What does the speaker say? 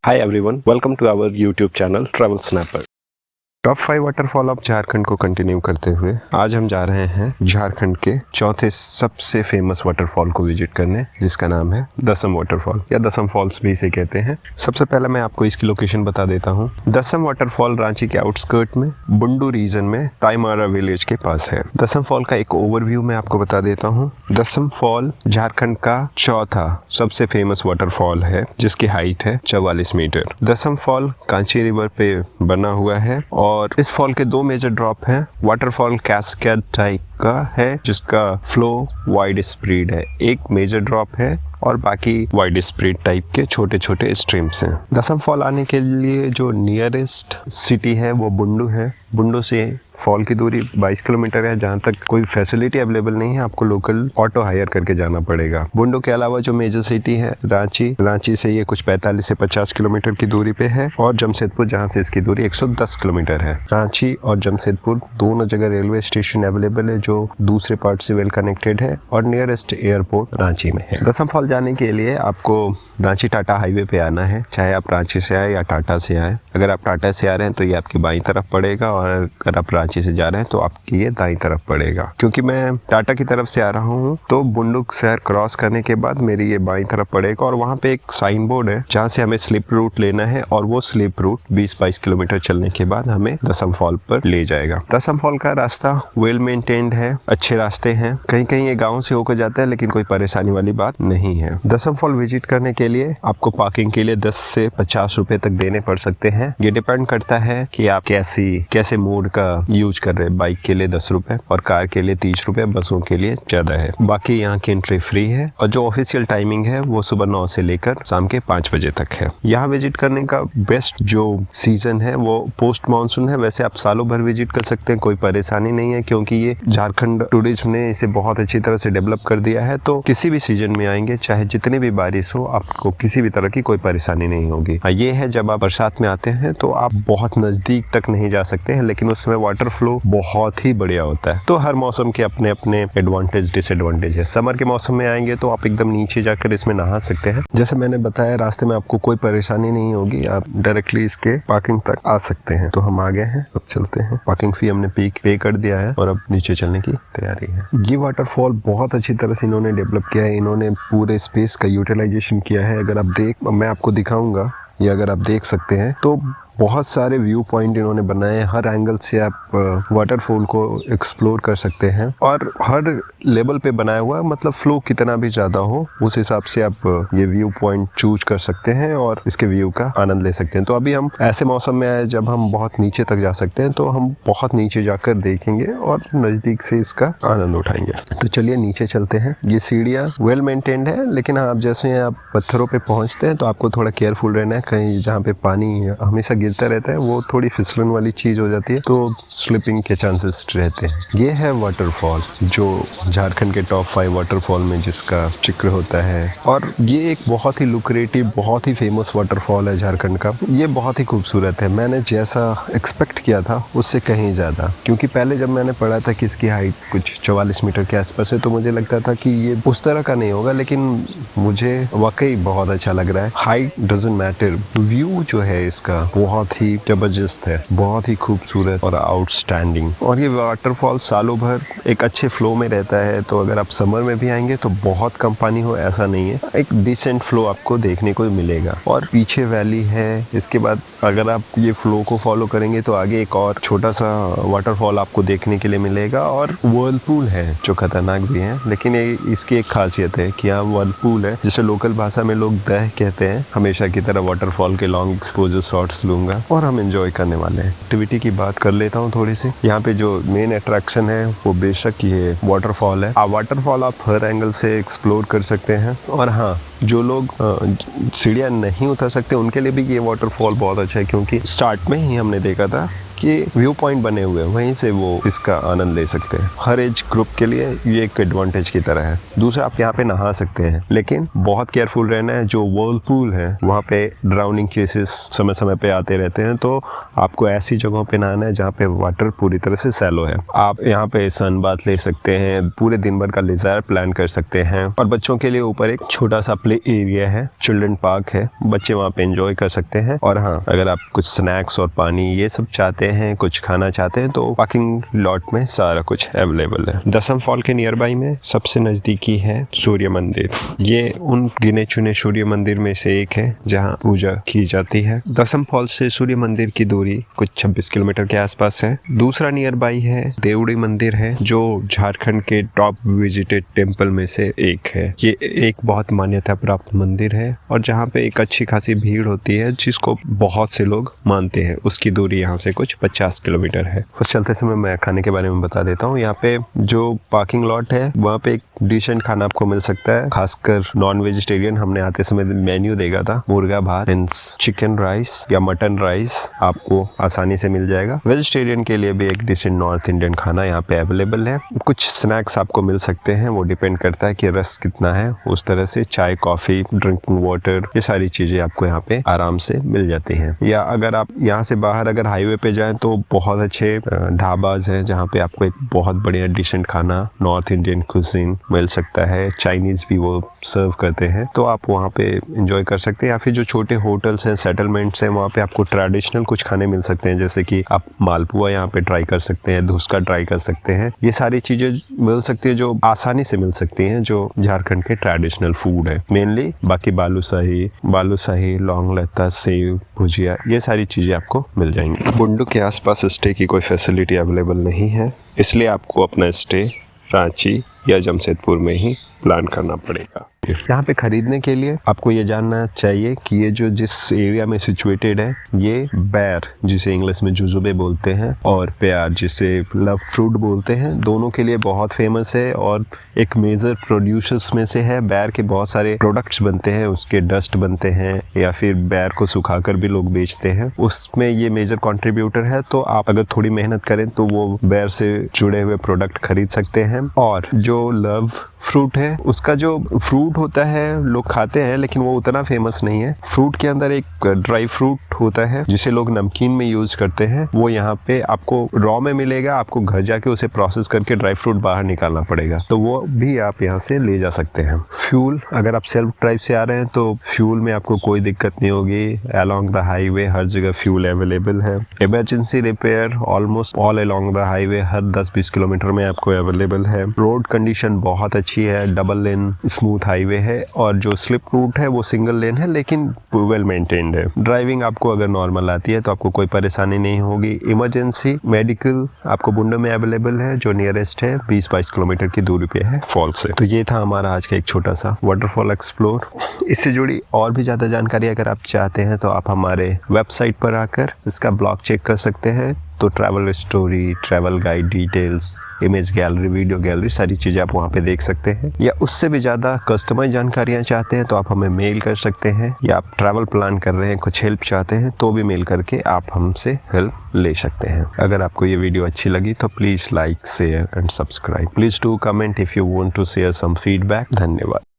Hi everyone, welcome to our YouTube channel Travel Snapper। Top 5 waterfall of Jharkhand को continue करते हुए आज हम जा रहे हैं झारखंड के चौथे सबसे फेमस वाटरफॉल को विजिट करने, जिसका नाम है दसम वाटरफॉल या दसम फॉल्स भी इसे कहते हैं। सबसे पहले मैं आपको इसकी लोकेशन बता देता हूँ। दसम वाटरफॉल रांची के आउटस्कर्ट में बुंडू रीजन में ताईमारा विलेज के पास है। दसम फॉल का एक ओवरव्यू मैं आपको बता देता हूँ। दसम फॉल झारखंड का चौथा सबसे फेमस वाटरफॉल है, जिसकी हाइट है 44 मीटर। दसम फॉल कांची रिवर पे बना हुआ है और इस फॉल के दो मेजर ड्रॉप हैं। वाटरफॉल कैस्केड टाइप का है, जिसका फ्लो वाइड स्प्रेड है। एक मेजर ड्रॉप है और बाकी वाइड स्प्रेड टाइप के छोटे छोटे स्ट्रीम्स हैं। दसम फॉल आने के लिए जो नियरेस्ट सिटी है वो बुंडू है। बुंडू से फॉल की दूरी 22 किलोमीटर है। जहाँ तक कोई फैसिलिटी अवेलेबल नहीं है, आपको लोकल ऑटो हायर करके जाना पड़ेगा। बुंडू के अलावा जो मेजर सिटी है रांची से ये कुछ 45 से 50 किलोमीटर की दूरी पे है, और जमशेदपुर जहाँ से इसकी दूरी 110 किलोमीटर है। रांची और जमशेदपुर दोनों जगह रेलवे स्टेशन अवेलेबल है जो दूसरे पार्ट से वेल कनेक्टेड है, और नियरेस्ट एयरपोर्ट रांची में है। दसम फॉल जाने के लिए आपको रांची टाटा हाईवे पे आना है, चाहे आप रांची से आए या टाटा से आए। अगर आप टाटा से आ रहे हैं तो ये आपकी बाईं तरफ पड़ेगा, और अगर आप रांची से जा रहे हैं तो आपकी ये दाईं तरफ पड़ेगा। क्योंकि मैं टाटा की तरफ से आ रहा हूँ तो बुंडुक शहर क्रॉस करने के बाद मेरी ये बाईं तरफ पड़ेगा, और वहाँ पे एक साइन बोर्ड है जहाँ से हमें स्लिप रूट लेना है, और वो स्लिप रूट 20-22 किलोमीटर चलने के बाद हमें दसम फॉल पर ले जाएगा। दसम फॉल का रास्ता वेल मेंटेन्ड है, अच्छे रास्ते हैं। कहीं कहीं ये गाँव से होकर जाता है, लेकिन कोई परेशानी वाली बात नहीं है। दसम फॉल विजिट करने के लिए आपको पार्किंग के लिए 10 से 50 रुपए तक देने पड़ सकते हैं। ये डिपेंड करता है कि आप कैसे मोड का यूज कर रहे हैं। बाइक के लिए 10 रुपए और कार के लिए 30 रुपए, बसों के लिए ज्यादा है। बाकी यहाँ की एंट्री फ्री है, और जो ऑफिशियल टाइमिंग है वो सुबह 9 से लेकर शाम के 5 बजे तक है। यहाँ विजिट करने का बेस्ट जो सीजन है वो पोस्ट मानसून है। वैसे आप सालों भर विजिट कर सकते हैं, कोई परेशानी नहीं है, क्योंकि ये झारखंड टूरिज्म ने इसे बहुत अच्छी तरह से डेवलप कर दिया है। तो किसी भी सीजन में आएंगे, चाहे जितनी भी बारिश हो, आपको किसी भी तरह की कोई परेशानी नहीं होगी। ये है जब आप बरसात में आते हैं तो आप बहुत नजदीक तक नहीं जा सकते हैं, लेकिन उस समय वाटर फ्लो बहुत ही बढ़िया होता है। तो हर मौसम के अपने अपने एडवांटेज डिसएडवांटेज है। समर के मौसम में आएंगे तो आप एकदम नीचे जाकर इसमें नहा सकते हैं। जैसे मैंने बताया, रास्ते में आपको कोई परेशानी नहीं होगी, आप डायरेक्टली इसके पार्किंग तक आ सकते हैं। तो हम आ गए हैं, अब चलते हैं। पार्किंग फी हमने पे कर दिया है और अब नीचे चलने की तैयारी है। ये वाटरफॉल बहुत अच्छी तरह से इन्होंने डेवलप किया है। इन्होंने पूरे स्पेस का यूटिलाइजेशन किया है। अगर आप मैं आपको दिखाऊंगा, ये अगर आप देख सकते हैं तो बहुत सारे व्यू पॉइंट इन्होंने बनाए हैं। हर एंगल से आप वाटरफॉल को एक्सप्लोर कर सकते हैं, और हर लेवल पे बनाया हुआ है। मतलब फ्लो कितना भी ज़्यादा हो, उस हिसाब से आप ये व्यू पॉइंट चूज कर सकते हैं और इसके व्यू का आनंद ले सकते हैं। तो अभी हम ऐसे मौसम में आए जब हम बहुत नीचे तक जा सकते हैं, तो हम बहुत नीचे जाकर देखेंगे और नज़दीक से इसका आनंद उठाएंगे। तो चलिए नीचे चलते हैं। ये सीढ़ियाँ वेल मेंटेन्ड है, लेकिन आप जैसे आप पत्थरों पे पहुँचते हैं तो आपको थोड़ा केयरफुल रहना है। कहीं जहाँ पे पानी हमेशा गिरता रहता है, वो थोड़ी फिसलन वाली चीज हो जाती है, तो स्लिपिंग के चांसेस रहते हैं। ये है वाटरफॉल जो झारखंड के टॉप 5 वाटरफॉल में जिसका जिक्र होता है, और ये एक बहुत ही लुक्रेटिव, बहुत ही फेमस वाटरफॉल है झारखंड का। ये बहुत ही खूबसूरत है। मैंने जैसा एक्सपेक्ट किया था उससे कहीं ज़्यादा, क्योंकि पहले जब मैंने पढ़ा था कि इसकी हाइट कुछ 44 मीटर के आसपास है, तो मुझे लगता था कि ये उस तरह का नहीं होगा, लेकिन मुझे वाकई बहुत अच्छा लग रहा है। हाइट डजंट मैटर, व्यू जो है इसका बहुत ही जबरदस्त है, बहुत ही खूबसूरत और आउटस्टैंडिंग। और ये वाटरफॉल सालों भर एक अच्छे फ्लो में रहता है, तो अगर आप समर में भी आएंगे तो बहुत कम पानी हो ऐसा नहीं है, एक डिसेंट फ्लो आपको देखने को मिलेगा। और पीछे वैली है। इसके बाद अगर आप ये फ्लो को फॉलो करेंगे तो आगे एक और छोटा सा वाटरफॉल आपको देखने के लिए मिलेगा, और वर्लपूल है जो खतरनाक भी है, लेकिन इसकी एक खासियत है कि यहाँ वर्लपूल है, जिसे लोकल भाषा में लोग दह कहते हैं। हमेशा की तरह वाटरफॉल के लॉन्ग एक्सपोजर शॉट्स लूंगा और हम एंजॉय करने वाले हैं। एक्टिविटी की बात कर लेता हूँ थोड़ी सी। यहाँ पे जो मेन अट्रैक्शन है वो बेशक ये वाटरफॉल है। वाटरफॉल आप हर एंगल से एक्सप्लोर कर सकते हैं, और हाँ, जो लोग सीढ़ियाँ नहीं उतर सकते उनके लिए भी ये वाटरफॉल बहुत अच्छा है, क्योंकि स्टार्ट में ही हमने देखा था कि व्यू पॉइंट बने हुए हैं, वहीं से वो इसका आनंद ले सकते हैं। हर एज ग्रुप के लिए ये एक एडवांटेज की तरह है। दूसरा, आप यहाँ पे नहा सकते हैं, लेकिन बहुत केयरफुल रहना है। जो व्हर्लपूल है वहाँ पे ड्राउनिंग केसेस समय समय पे आते रहते हैं, तो आपको ऐसी जगहों पे नहाना है जहाँ पे वाटर पूरी तरह से सैलो है। आप यहाँ पे सन बाथ ले सकते हैं, पूरे दिन भर का लेजर प्लान कर सकते हैं। और बच्चों के लिए ऊपर एक छोटा सा प्ले एरिया है, चिल्ड्रन पार्क है, बच्चे वहाँ पे एंजॉय कर सकते हैं। और हाँ, अगर आप कुछ स्नैक्स और पानी ये सब चाहते हैं, कुछ खाना चाहते हैं, तो पार्किंग लॉट में सारा कुछ अवेलेबल है। दसम फॉल के नियर बाई में सबसे नजदीकी है सूर्य मंदिर। ये उन गिने चुने सूर्य मंदिर में से एक है जहाँ पूजा की जाती है। दसम फॉल से सूर्य मंदिर की दूरी कुछ 26 किलोमीटर के आसपास है। दूसरा नियर बाई है देवड़ी मंदिर है, जो झारखंड के टॉप विजिटेड टेम्पल में से एक है। ये एक बहुत मान्यता प्राप्त मंदिर है और जहाँ पे एक अच्छी खासी भीड़ होती है, जिसको बहुत से लोग मानते हैं। उसकी दूरी यहाँ से कुछ 50 किलोमीटर है। फिर चलते समय मैं खाने के बारे में बता देता हूँ। यहाँ पे जो पार्किंग लॉट है वहाँ पे एक डिसेंट खाना आपको मिल सकता है, खासकर नॉन वेजिटेरियन। हमने आते समय मेन्यू देखा था, मुर्गा भात मीन्स चिकन राइस या मटन राइस आपको आसानी से मिल जाएगा। वेजिटेरियन के लिए भी एक डिसेंट नॉर्थ इंडियन खाना यहाँ पे अवेलेबल है। कुछ स्नैक्स आपको मिल सकते हैं, वो डिपेंड करता है कि रस कितना है, उस तरह से चाय, कॉफी, ड्रिंकिंग वाटर, ये सारी चीजें आपको यहाँ पे आराम से मिल जाती हैं। या अगर आप यहाँ से बाहर अगर हाईवे पे जाएं तो बहुत अच्छे ढाबाज हैं जहाँ पे आपको एक बहुत बढ़िया डिसेंट खाना नॉर्थ इंडियन कुजीन मिल सकता है। चाइनीज भी वो सर्व करते हैं, तो आप वहाँ पे एंजॉय कर सकते हैं। या फिर जो छोटे होटल्स हैं, सेटलमेंट्स हैं, वहाँ पे आपको ट्रेडिशनल कुछ खाने मिल सकते हैं, जैसे कि आप मालपुआ यहाँ पे ट्राई कर सकते हैं, धुसका ट्राई कर सकते हैं। ये सारी चीजें मिल सकती है जो आसानी से मिल सकती हैं, जो झारखंड के ट्रेडिशनल फूड है मेनली। बाकी बालूशाही, लौंग लता, सेव, भुजिया, ये सारी चीजें आपको मिल जाएंगी। बुंडू के आसपास स्टे की कोई फैसिलिटी अवेलेबल नहीं है, इसलिए आपको अपना स्टे रांची या जमशेदपुर में ही प्लान करना पड़ेगा। यहाँ पे खरीदने के लिए आपको ये जानना चाहिए कि ये जो जिस एरिया में सिचुएटेड है, ये बैर, जिसे इंग्लिश में जुजुबे बोलते हैं, और प्यार, जिसे लव फ्रूट बोलते हैं, दोनों के लिए बहुत फेमस है और एक मेजर प्रोड्यूसर्स में से है। बैर के बहुत सारे प्रोडक्ट्स बनते हैं, उसके डस्ट बनते हैं या फिर बैर को सुखाकर भी लोग बेचते हैं, उसमें ये मेजर कंट्रीब्यूटर है। तो आप अगर थोड़ी मेहनत करें तो वो बैर से जुड़े हुए प्रोडक्ट खरीद सकते हैं। और जो लव फ्रूट है, उसका जो फ्रूट होता है लोग खाते हैं, लेकिन वो उतना फेमस नहीं है। फ्रूट के अंदर एक ड्राई फ्रूट होता है जिसे लोग नमकीन में यूज करते हैं, वो यहाँ पे आपको रॉ में मिलेगा। आपको घर जाके उसे प्रोसेस करके ड्राई फ्रूट बाहर निकालना पड़ेगा, तो वो भी आप यहाँ से ले जा सकते हैं। फ्यूल, अगर आप सेल्फ ड्राइव से आ रहे हैं तो फ्यूल में आपको कोई दिक्कत नहीं होगी। अलोंग द हाईवे हर जगह फ्यूल अवेलेबल है। Emergency repair almost all along the highway her 10-20 kilometre में आपको अवेलेबल है। रोड कंडीशन बहुत अच्छी है, डबल लेन स्मूथ हाईवे है, और जो स्लिप रूट है वो सिंगल लेन है, लेकिन वेल मेंटेन्ड है। ड्राइविंग आपको अगर नॉर्मल आती है तो आपको कोई परेशानी नहीं होगी। इमरजेंसी मेडिकल आपको बुंडू में अवेलेबल है, जो नियरेस्ट है 20-22 किलोमीटर की दूरी पे है फॉल से। तो ये था हमारा आज का एक छोटा सा वाटरफॉल एक्सप्लोर। इससे जुड़ी और भी ज्यादा जानकारी अगर आप चाहते हैं तो आप हमारे वेबसाइट पर आकर इसका ब्लॉग चेक कर सकते हैं। तो travel story, travel guide details, image gallery, video gallery, सारी चीज़ें आप वहाँ पे देख सकते हैं। या उससे भी ज़्यादा कस्टमाइज जानकारियाँ चाहते हैं तो आप हमें मेल कर सकते हैं, या आप ट्रैवल प्लान कर रहे हैं, कुछ हेल्प चाहते हैं तो भी मेल करके आप हमसे हेल्प ले सकते हैं। अगर आपको ये वीडियो अच्छी लगी तो please like, share and subscribe. Please do comment if you want to share some feedback. धन्यवाद।